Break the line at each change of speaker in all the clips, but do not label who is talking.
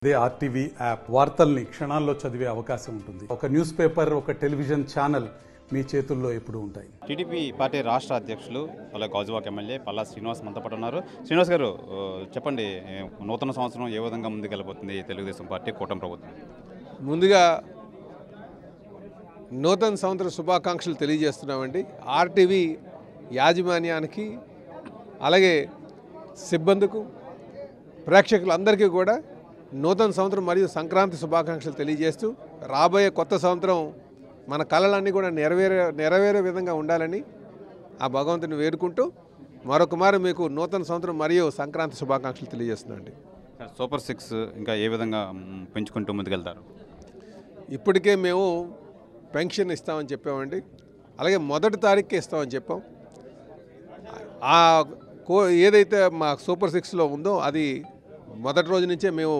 అదే RTV app వార్తల్ని క్షణాల్లో చదివే అవకాశం ఉంటుంది. ఒక న్యూస్ పేపర్, ఒక టెలివిజన్ ఛానల్ మీ చేతుల్లో ఎప్పుడూ ఉంటాయి.
టీడీపీ పార్టీ రాష్ట్ర అధ్యక్షులు అలాగే గాజువాక ఎమ్మెల్యే పల్లా శ్రీనివాస్ మనతో పాటు ఉన్నారు. శ్రీనివాస్ గారు, చెప్పండి, నూతన సంవత్సరం ఏ విధంగా ముందుకెళ్ళబోతుంది తెలుగుదేశం పార్టీ కూటమి ప్రభుత్వం?
ముందుగా నూతన సంవత్సర శుభాకాంక్షలు తెలియజేస్తున్నామండి. ఆర్టీవీ యాజమాన్యానికి అలాగే సిబ్బందికు ప్రేక్షకులందరికీ కూడా నూతన సంవత్సరం మరియు సంక్రాంతి శుభాకాంక్షలు తెలియజేస్తూ రాబోయే కొత్త సంవత్సరం మన కళలన్నీ కూడా నెరవేరే విధంగా ఉండాలని ఆ భగవంతుని వేడుకుంటూ మరొక మారు మీకు నూతన సంవత్సరం మరియు సంక్రాంతి శుభాకాంక్షలు తెలియజేస్తున్నాండి.
సూపర్ 6 ఇంకా ఏ విధంగా పెంచుకుంటూ ముందుకెళ్తారు?
ఇప్పటికే మేము పెన్షన్ ఇస్తామని చెప్పామండి. అలాగే మొదటి తారీఖుకే ఇస్తామని చెప్పాం. ఏదైతే మా సూపర్ 6లో ఉందో అది మొదటి రోజు నుంచే మేము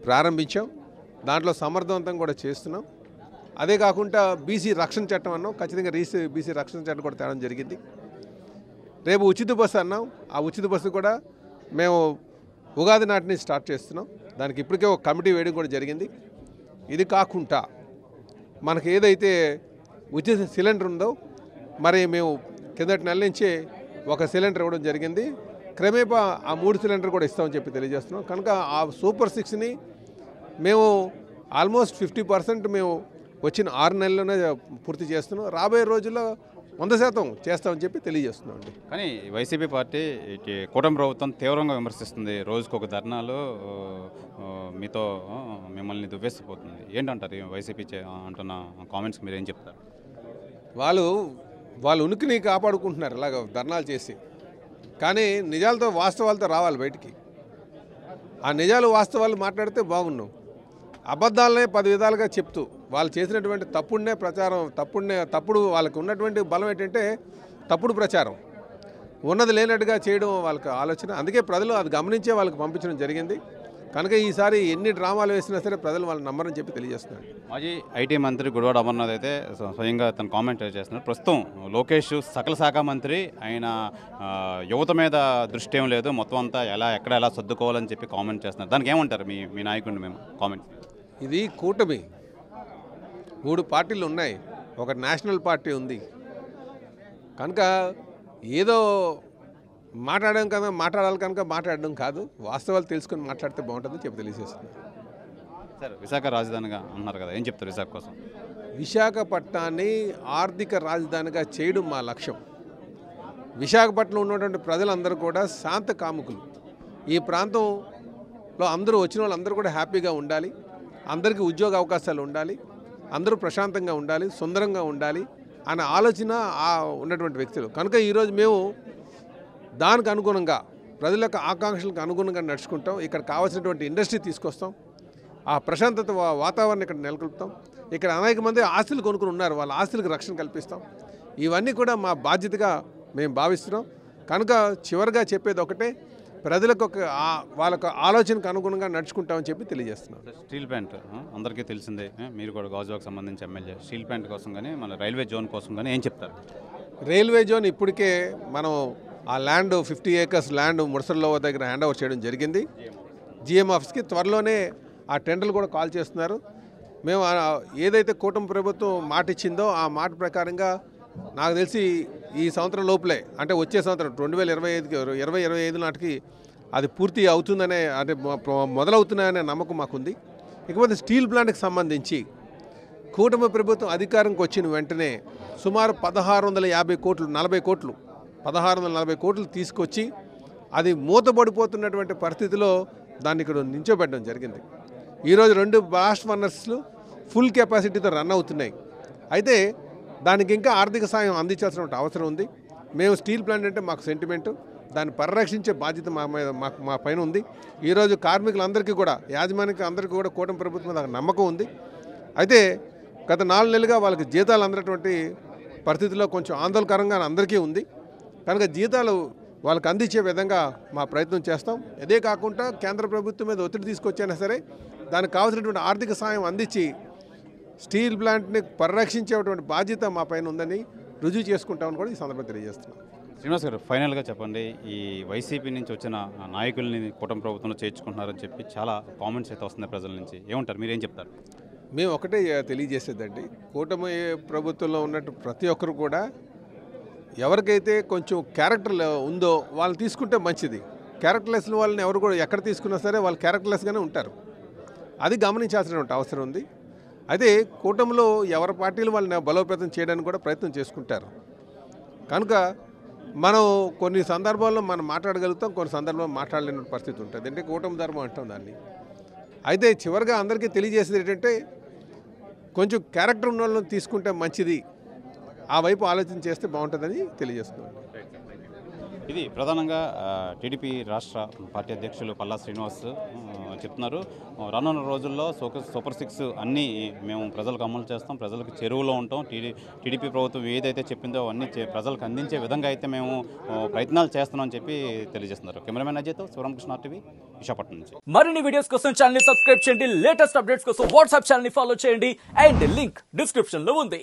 ప్రారంభించాం. దాంట్లో సమర్థవంతంగా కూడా చేస్తున్నాం. అదే కాకుండా బీసీ రక్షణ చట్టం అన్నాం, ఖచ్చితంగా బీసీ రక్షణ చట్టం కూడా తేవడం జరిగింది. రేపు ఉచిత బస్సు అన్నాం, ఆ ఉచిత బస్సు కూడా మేము ఉగాది నాటిని స్టార్ట్ చేస్తున్నాం. దానికి ఇప్పటికే ఒక కమిటీ వేయడం కూడా జరిగింది. ఇది కాకుండా మనకు ఏదైతే ఉచిత సిలిండర్ ఉందో మరి మేము కిందటి నెల నుంచే ఒక సిలిండర్ ఇవ్వడం జరిగింది. క్రమేపా ఆ 3 సిలిండర్ కూడా ఇస్తామని చెప్పి తెలియజేస్తున్నాం. కనుక ఆ సూపర్ 6ని మేము ఆల్మోస్ట్ 50% మేము వచ్చిన 6 నెలల్లోనే పూర్తి చేస్తున్నాం. రాబోయే రోజుల్లో 100% చేస్తామని చెప్పి తెలియజేస్తున్నాం అండి.
కానీ వైసీపీ పార్టీ కూటమి ప్రభుత్వం తీవ్రంగా విమర్శిస్తుంది. రోజుకొక ధర్నాలు మీతో మిమ్మల్ని దువ్వేసిపోతుంది. ఏంటంటారు వైసీపీ అంటున్న కామెంట్స్ మీరు ఏం చెప్తారు?
వాళ్ళు ఉనికిని కాపాడుకుంటున్నారు ఇలాగ ధర్నాలు చేసి. కానీ నిజాలతో వాస్తవాలతో రావాలి బయటికి. ఆ నిజాలు వాస్తవాలు మాట్లాడితే బాగున్నాం. అబద్ధాలనే 10 విధాలుగా చెప్తూ వాళ్ళు చేసినటువంటి తప్పుడు వాళ్ళకి ఉన్నటువంటి బలం ఏంటంటే తప్పుడు ప్రచారం, ఉన్నది లేనట్టుగా చేయడం వాళ్ళకి ఆలోచన. అందుకే ప్రజలు అది గమనించే వాళ్ళకి పంపించడం జరిగింది. కనుక ఈసారి ఎన్ని డ్రామాలు వేసినా సరే ప్రజలు వాళ్ళు నమ్మరని చెప్పి తెలియజేస్తున్నారు.
మాజీ ఐటీ మంత్రి గుడివాడ అమర్నాథ్ అయితే స్వయంగా తన కామెంట్ చేస్తున్నారు. ప్రస్తుతం లోకేష్ సకల శాఖ మంత్రి, ఆయన యువత మీద దృష్టి ఏం లేదు, మొత్తం అంతా ఎక్కడ ఎలా సర్దుకోవాలని చెప్పి కామెంట్ చేస్తున్నారు. దానికి ఏమంటారు మీ నాయకుడిని మేము కామెంట్?
ఇది కూటమి, 3 పార్టీలు ఉన్నాయి, ఒక నేషనల్ పార్టీ ఉంది. కనుక ఏదో మాట్లాడాలి కనుక మాట్లాడడం కాదు, వాస్తవాలు తెలుసుకొని మాట్లాడితే బాగుంటుందని చెప్పి తెలియజేస్తుంది.
సార్, విశాఖ రాజధానిగా అన్నారు కదా, ఏం చెప్తారు విశాఖ కోసం?
విశాఖపట్నాన్ని ఆర్థిక రాజధానిగా చేయడం మా లక్ష్యం. విశాఖపట్నంలో ఉన్నటువంటి ప్రజలందరూ కూడా శాంత కాముకులు. ఈ ప్రాంతంలో వచ్చిన వాళ్ళందరూ కూడా హ్యాపీగా ఉండాలి, అందరికీ ఉద్యోగ అవకాశాలు ఉండాలి, అందరూ ప్రశాంతంగా ఉండాలి, సుందరంగా ఉండాలి అనే ఆలోచన ఉన్నటువంటి వ్యక్తులు. కనుక ఈరోజు మేము దానికి అనుగుణంగా ప్రజల యొక్క ఆకాంక్షలకు అనుగుణంగా నడుచుకుంటాం. ఇక్కడ కావాల్సినటువంటి ఇండస్ట్రీ తీసుకొస్తాం, ఆ ప్రశాంతత వాతావరణం ఇక్కడ నెలకొల్పుతాం. ఇక్కడ అనేక మంది ఆస్తులు కొనుక్కుని ఉన్నారు, వాళ్ళ ఆస్తులకు రక్షణ కల్పిస్తాం. ఇవన్నీ కూడా మా బాధ్యతగా మేము భావిస్తున్నాం. కనుక చివరిగా చెప్పేది ఒకటే, ప్రజలకు వాళ్ళకు ఆలోచనకు అనుగుణంగా నడుచుకుంటామని చెప్పి తెలియజేస్తున్నాం.
స్టీల్ ప్లాంట్ అందరికీ తెలిసిందే, మీరు కూడా గాజువాకు సంబంధించి ఎమ్మెల్యే. స్టీల్ ప్లాంట్ కోసం కానీ మన రైల్వే జోన్ కోసం కానీ ఏం చెప్తారు?
రైల్వే జోన్ ఇప్పటికే మనం ఆ ల్యాండ్ 50 acres ల్యాండ్ ముడసర్లో దగ్గర హ్యాండ్ ఓవర్ చేయడం జరిగింది జిఎం ఆఫీస్కి. త్వరలోనే ఆ టెండర్లు కూడా కాల్ చేస్తున్నారు. మేము ఏదైతే కూటమి ప్రభుత్వం మాట ఇచ్చిందో ఆ మాట ప్రకారంగా నాకు తెలిసి ఈ సంవత్సరం లోపలే, అంటే వచ్చే సంవత్సరం 2025 నాటికి అది పూర్తి అవుతుందనే, అంటే మొదలవుతున్నాయనే నమ్మకం మాకుంది. ఇకపోతే స్టీల్ ప్లాంట్కి సంబంధించి కూటమి ప్రభుత్వం అధికారంకి వచ్చిన వెంటనే సుమారు 1640 కోట్లు 1640 కోట్లు తీసుకొచ్చి అది మూతపడిపోతున్నటువంటి పరిస్థితిలో దాన్ని ఇక్కడ నించోబెట్టడం జరిగింది. ఈరోజు 2 బ్లాస్ట్ ఫర్నెస్లు ఫుల్ కెపాసిటీతో రన్ అవుతున్నాయి. అయితే దానికి ఇంకా ఆర్థిక సాయం అందించాల్సిన అవసరం ఉంది. మేము స్టీల్ ప్లాంట్ అంటే మాకు సెంటిమెంటు, దాన్ని పరిరక్షించే బాధ్యత మా పైన ఉంది. ఈరోజు కార్మికులందరికీ కూడా, యాజమాన్యానికి అందరికీ కూడా కూటమి ప్రభుత్వం మీద నమ్మకం ఉంది. అయితే గత 4 నెలలుగా వాళ్ళకి జీతాలు అందనటువంటి పరిస్థితిలో కొంచెం ఆందోళనకరంగా అందరికీ ఉంది. కనుక జీతాలు వాళ్ళకి అందించే విధంగా మా ప్రయత్నం చేస్తాం. ఇదే కాకుండా కేంద్ర ప్రభుత్వం మీద ఒత్తిడి తీసుకొచ్చైనా సరే దానికి కావాల్సినటువంటి ఆర్థిక సాయం అందించి స్టీల్ ప్లాంట్ని పరిరక్షించేటువంటి బాధ్యత మా పైన ఉందని రుజువు చేసుకుంటామని కూడా ఈ సందర్భంగా తెలియజేస్తున్నాం.
శ్రీనివాస్ గారు, ఫైనల్గా చెప్పండి, ఈ వైసీపీ నుంచి వచ్చిన నాయకుల్ని కూటమి ప్రభుత్వంలో చేర్చుకుంటున్నారని చెప్పి చాలా కామెంట్స్ అయితే వస్తున్నాయి ప్రజల నుంచి. ఏమంటారు, మీరేం చెప్తారు?
మేము ఒకటే తెలియజేసేదండి, కూటమి ప్రభుత్వంలో ఉన్నట్టు ప్రతి ఒక్కరు కూడా ఎవరికైతే కొంచెం క్యారెక్టర్ ఉందో వాళ్ళని తీసుకుంటే మంచిది. క్యారెక్టర్లెస్ వాళ్ళని ఎవరు కూడా ఎక్కడ తీసుకున్నా సరే వాళ్ళు క్యారెక్టర్లెస్గానే ఉంటారు. అది గమనించాల్సిన అవసరం ఉంది. అయితే కూటమిలో ఎవరి పార్టీలు వాళ్ళని బలోపేతం చేయడానికి కూడా ప్రయత్నం చేసుకుంటారు. కనుక మనం కొన్ని సందర్భాల్లో మనం మాట్లాడగలుగుతాం, కొన్ని సందర్భాల్లో మాట్లాడలేని పరిస్థితి ఉంటుంది. అంటే కూటమి ధర్మం అంటాం దాన్ని. అయితే చివరిగా అందరికీ తెలియజేసేది ఏంటంటే కొంచెం క్యారెక్టర్ ఉన్న వాళ్ళని తీసుకుంటే మంచిది, ఆ వైపు ఆలోచన చేస్తే బాగుంటుందని తెలియజేస్తున్నాను.
ఇది ప్రధానంగా టీడీపీ రాష్ట్ర పార్టీ అధ్యక్షులు పల్లా శ్రీనివాస్ చెప్తున్నారు. రానున్న రోజుల్లో సూపర్ 6 అన్నీ మేము ప్రజలకు అమలు చేస్తాం, ప్రజలకు చెరువులో ఉంటాం, టీడీపీ ప్రభుత్వం ఏదైతే చెప్పిందో అవన్నీ ప్రజలకు అందించే విధంగా అయితే మేము ప్రయత్నాలు చేస్తున్నామని చెప్పి తెలియజేస్తున్నారు. కెమెరామెన్ అజయ్తో శివరామకృష్ణ టీవీ, విశాఖపట్నం నుంచి.
మరిన్ని వీడియోస్ కోసం ఛానల్ ని సబ్స్క్రైబ్ చేయండి, లేటెస్ట్ అప్డేట్స్ కోసం వాట్సాప్ ఛానల్ ని ఫాలో చేయండి అండ్ లింక్ డిస్క్రిప్షన్ లో ఉంది.